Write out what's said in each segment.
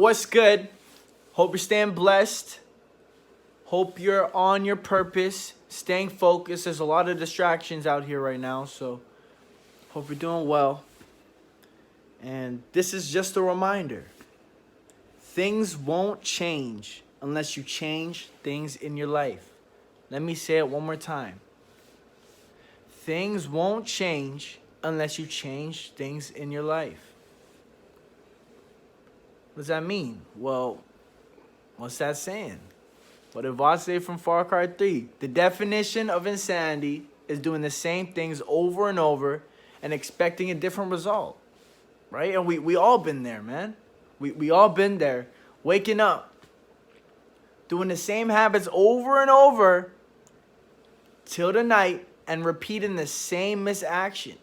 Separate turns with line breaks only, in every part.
What's good? Hope you're staying blessed. Hope you're on your purpose, staying focused. There's a lot of distractions out here right now, so hope you're doing well. And this is just a reminder. Things won't change unless you change things in your life. Let me say it one more time. Things won't change unless you change things in your life. What does that mean? Well, what's that saying? What did Voss say from Far Cry 3? The definition of insanity is doing the same things over and over and expecting a different result. Right? And we all been there, man. We all been there. Waking up, doing the same habits over and over till the night and repeating the same misaction.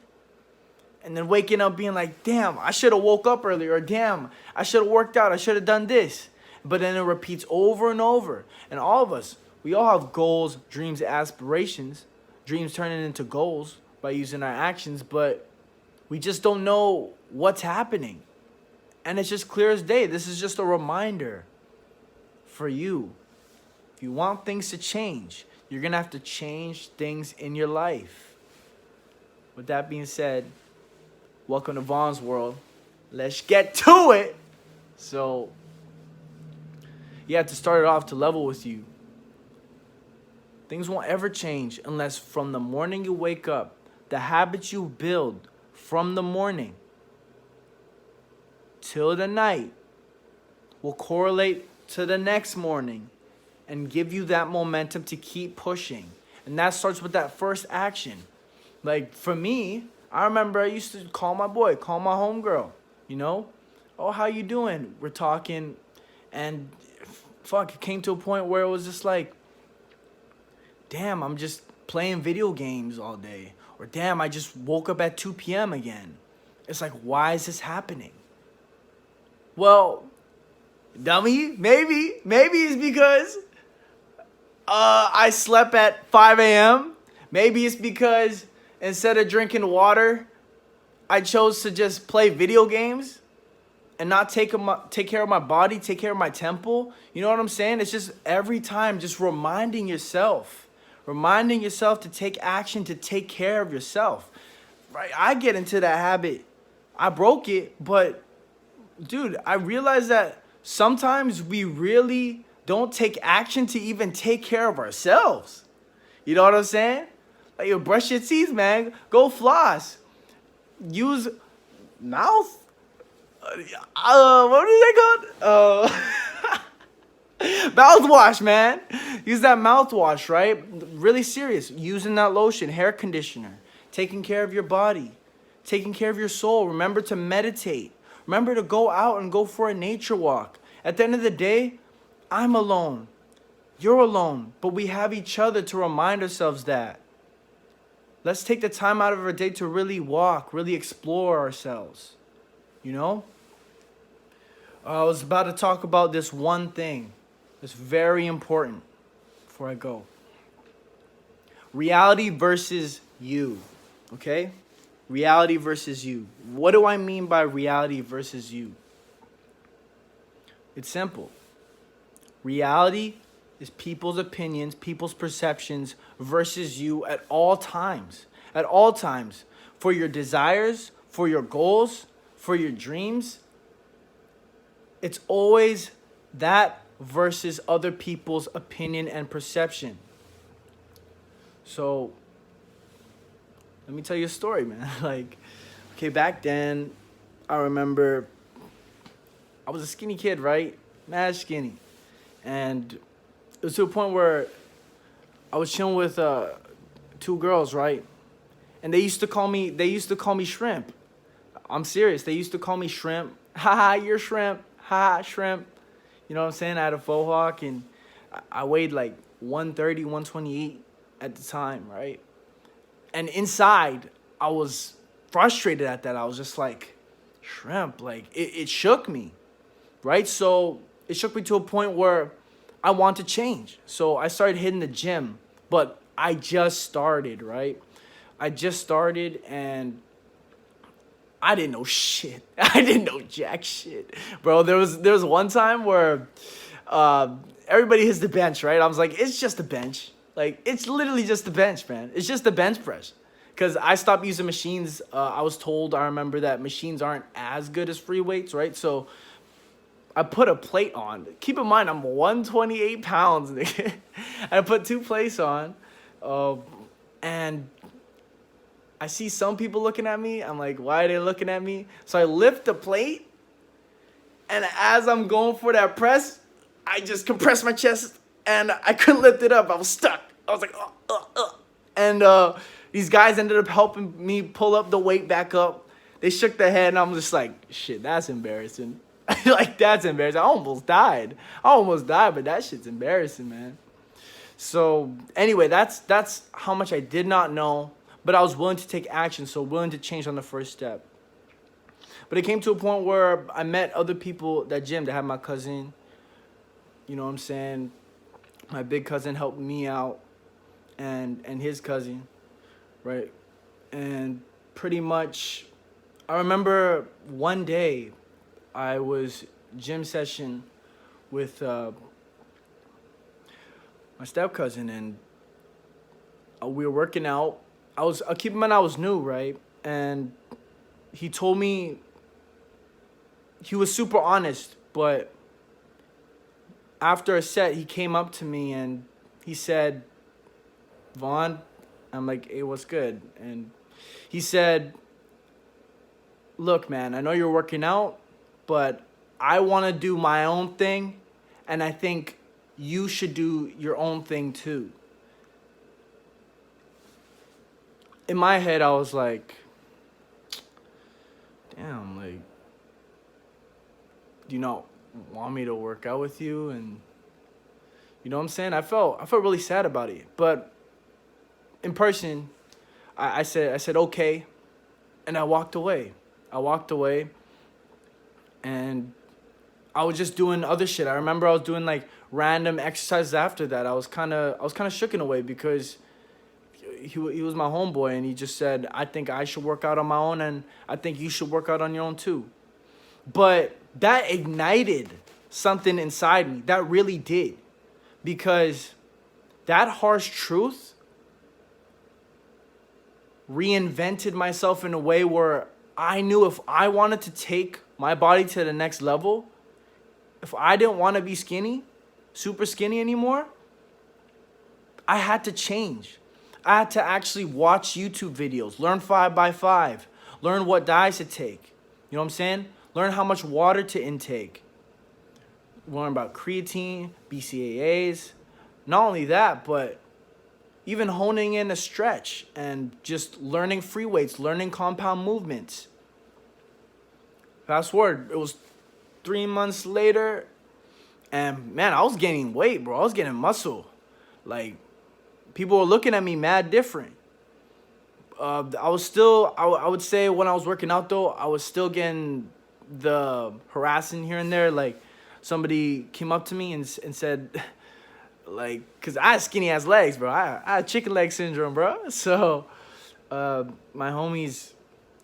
And then waking up being like, damn, I should have woke up earlier. Or damn, I should have worked out. I should have done this. But then it repeats over and over. And all of us, we all have goals, dreams, aspirations. Dreams turning into goals by using our actions. But we just don't know what's happening. And it's just clear as day. This is just a reminder for you. If you want things to change, you're going to have to change things in your life. With that being said, welcome to Vaughn's World. Let's get to it. So, yeah, to start it off, to level with you. Things won't ever change unless from the morning you wake up, the habits you build from the morning till the night will correlate to the next morning and give you that momentum to keep pushing. And that starts with that first action. Like for me, I remember I used to call my homegirl, you know? Oh, how you doing? We're talking, and fuck, it came to a point where it was just like, damn, I'm just playing video games all day. Or damn, I just woke up at 2 p.m. again. It's like, why is this happening? Well, dummy, maybe it's because I slept at 5 a.m. Maybe it's because instead of drinking water, I chose to just play video games and not take care of my body, take care of my temple. You know what I'm saying? It's just every time just reminding yourself to take action, to take care of yourself. Right? I get into that habit. I broke it, but dude, I realize that sometimes we really don't take action to even take care of ourselves. You know what I'm saying? Like, you brush your teeth, man. Go floss. Use mouth. What is that called? Mouthwash, man. Use that mouthwash, right? Really serious. Using that lotion, hair conditioner. Taking care of your body. Taking care of your soul. Remember to meditate. Remember to go out and go for a nature walk. At the end of the day, I'm alone. You're alone. But we have each other to remind ourselves that. Let's take the time out of our day to really walk, really explore ourselves. You know? I was about to talk about this one thing. It's very important before I go. Reality versus you. Okay? Reality versus you. What do I mean by reality versus you? It's simple. Reality is people's opinions, people's perceptions versus you at all times. At all times. For your desires, for your goals, for your dreams. It's always that versus other people's opinion and perception. So, let me tell you a story, man. Okay, back then, I remember I was a skinny kid, right? Mad skinny. And it was to a point where I was chilling with two girls, right? And they used to call me Shrimp. I'm serious. They used to call me Shrimp. Haha, you're Shrimp. Haha, Shrimp. You know what I'm saying? I had a faux hawk and I weighed like 130, 128 at the time, right? And inside, I was frustrated at that. I was just like, Shrimp, like it shook me, right? So it shook me to a point where I want to change. So I started hitting the gym, but I just started, right? I just started, and I didn't know shit. I didn't know jack shit, bro. There was one time where everybody hits the bench, right? I was like, it's just a bench. Like, it's literally just a bench, man. It's just a bench press. Because I stopped using machines. I was told, I remember, that machines aren't as good as free weights, right? So I put a plate on. Keep in mind, I'm 128 pounds, nigga. I put 2 plates on. And I see some people looking at me. I'm like, why are they looking at me? So I lift the plate. And as I'm going for that press, I just compressed my chest. And I couldn't lift it up. I was stuck. I was like, And these guys ended up helping me pull up the weight back up. They shook their head, and I'm just like, shit, that's embarrassing. Like, that's embarrassing. I almost died, but that shit's embarrassing, man. So anyway, that's how much I did not know, but I was willing to take action, so willing to change on the first step. But it came to a point where I met other people at that gym that had my cousin. You know what I'm saying? My big cousin helped me out, and his cousin, right? And pretty much, I remember one day I was gym session with my step cousin, and we were working out. Keep in mind, I was new, right? And he told me, he was super honest, but after a set, he came up to me and he said, Vaughn, I'm like, hey, what's good? And he said, look, man, I know you're working out, but I want to do my own thing, and I think you should do your own thing too. In my head, I was like, damn, like, do you not want me to work out with you? And you know what I'm saying? I felt really sad about it. But in person, I said okay, and I walked away. And I was just doing other shit. I remember I was doing like random exercises after that. I was kind of shook in a way, because he was my homeboy, and he just said, I think I should work out on my own, and I think you should work out on your own too. But that ignited something inside me. That really did. Because that harsh truth reinvented myself in a way where I knew if I wanted to take my body to the next level, if I didn't want to be skinny, super skinny anymore, I had to change. I had to actually watch YouTube videos, learn 5x5, learn what diets to take. You know what I'm saying? Learn how much water to intake. Learn about creatine, BCAAs. Not only that, but even honing in a stretch and just learning free weights, learning compound movements. Fast forward, it was 3 months later, and man, I was gaining weight, bro. I was getting muscle. Like, people were looking at me mad different. I would say when I was working out though, I was still getting the harassing here and there. Like, somebody came up to me and said, like, cause I had skinny ass legs, bro. I had chicken leg syndrome, bro. So, my homies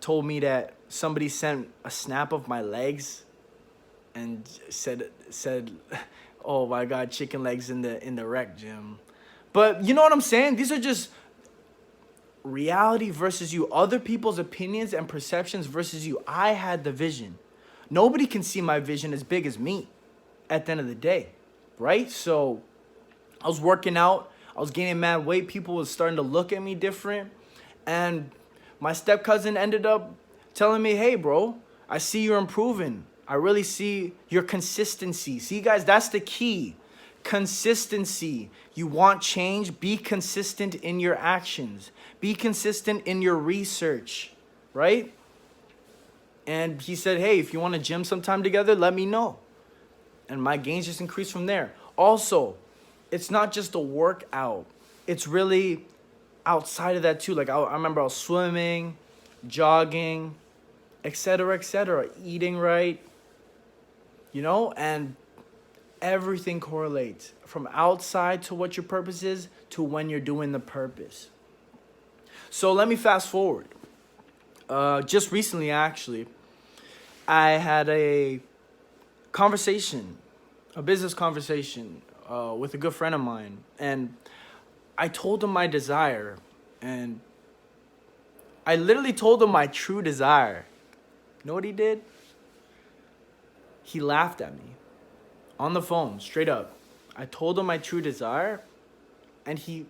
told me that somebody sent a snap of my legs and said, oh my God, chicken legs in the rec gym. But you know what I'm saying? These are just reality versus you, other people's opinions and perceptions versus you. I had the vision. Nobody can see my vision as big as me at the end of the day, right? So I was working out, I was gaining mad weight, people was starting to look at me different, and my step cousin ended up telling me, hey bro, I see you're improving. I really see your consistency. See guys, that's the key. Consistency. You want change? Be consistent in your actions. Be consistent in your research, right? And he said, hey, if you want to gym sometime together, let me know. And my gains just increased from there. Also, it's not just a workout. It's really outside of that too. Like, I remember I was swimming, jogging, etc., eating right, you know, and everything correlates from outside to what your purpose is to when you're doing the purpose. So let me fast forward. Just recently, actually, I had a conversation, a business conversation, with a good friend of mine, and I told him my desire, and I literally told him my true desire. You know what he did? He laughed at me on the phone, straight up. I told him my true desire, and he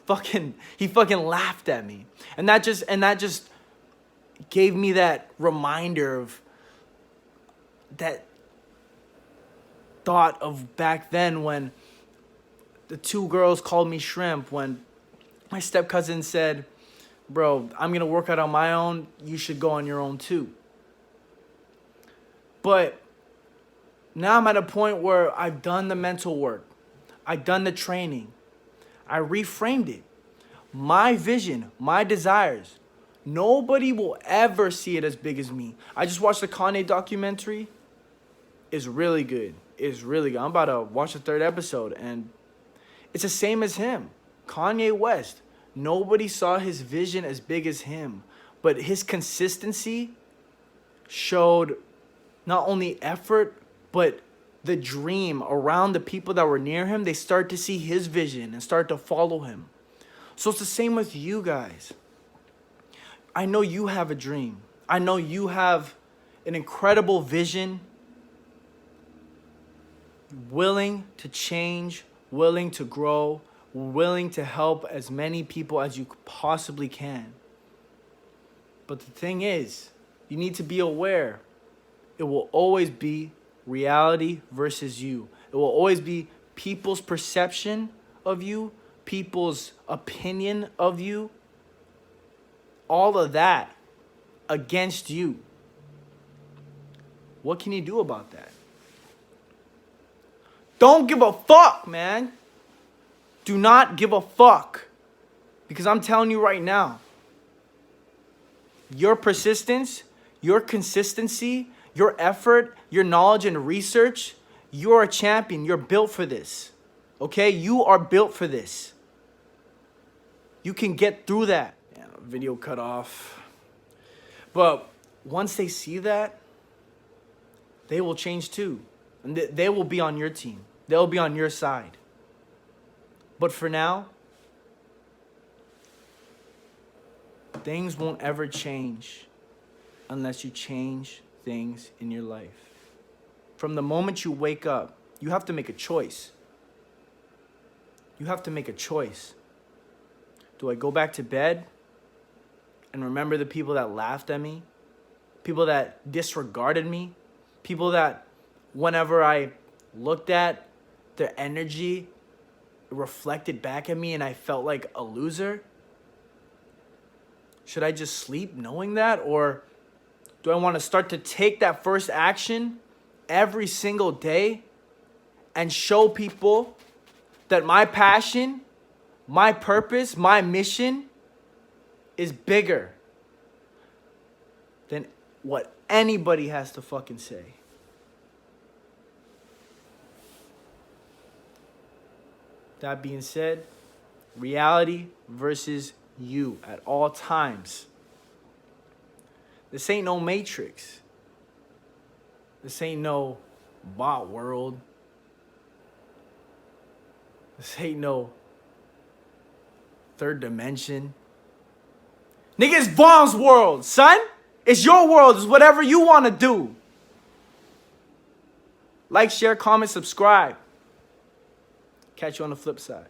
fucking laughed at me, and that just gave me that reminder of that thought of back then when the two girls called me shrimp, when my step cousin said, bro, I'm gonna work out on my own, you should go on your own too. But now I'm at a point where I've done the mental work, I've done the training, I reframed it. My vision, my desires, nobody will ever see it as big as me. I just watched the Kanye documentary. It's really good. It's really good. I'm about to watch the 3rd episode, and it's the same as him. Kanye West. Nobody saw his vision as big as him, but his consistency showed not only effort, but the dream around the people that were near him. They start to see his vision and start to follow him. So it's the same with you guys. I know you have a dream. I know you have an incredible vision, willing to change, willing to grow, willing to help as many people as you possibly can. But the thing is, you need to be aware. It will always be reality versus you. It will always be people's perception of you, people's opinion of you, all of that against you. What can you do about that? Don't give a fuck, man. Do not give a fuck. Because I'm telling you right now, your persistence, your consistency, your effort, your knowledge and research, you're a champion. You're built for this. Okay? You are built for this. You can get through that. Yeah, video cut off. But once they see that, they will change too. And they will be on your team. They'll be on your side. But for now, things won't ever change unless you change things in your life. From the moment you wake up, you have to make a choice. You have to make a choice. Do I go back to bed and remember the people that laughed at me? People that disregarded me? People that whenever I looked at their energy, it reflected back at me and I felt like a loser? Should I just sleep knowing that? Or do I want to start to take that first action every single day and show people that my passion, my purpose, my mission is bigger than what anybody has to fucking say? That being said, reality versus you at all times. This ain't no Matrix. This ain't no bot world. This ain't no third dimension. Nigga, it's Vaughn's world, son. It's your world. It's whatever you want to do. Like, share, comment, subscribe. Catch you on the flip side.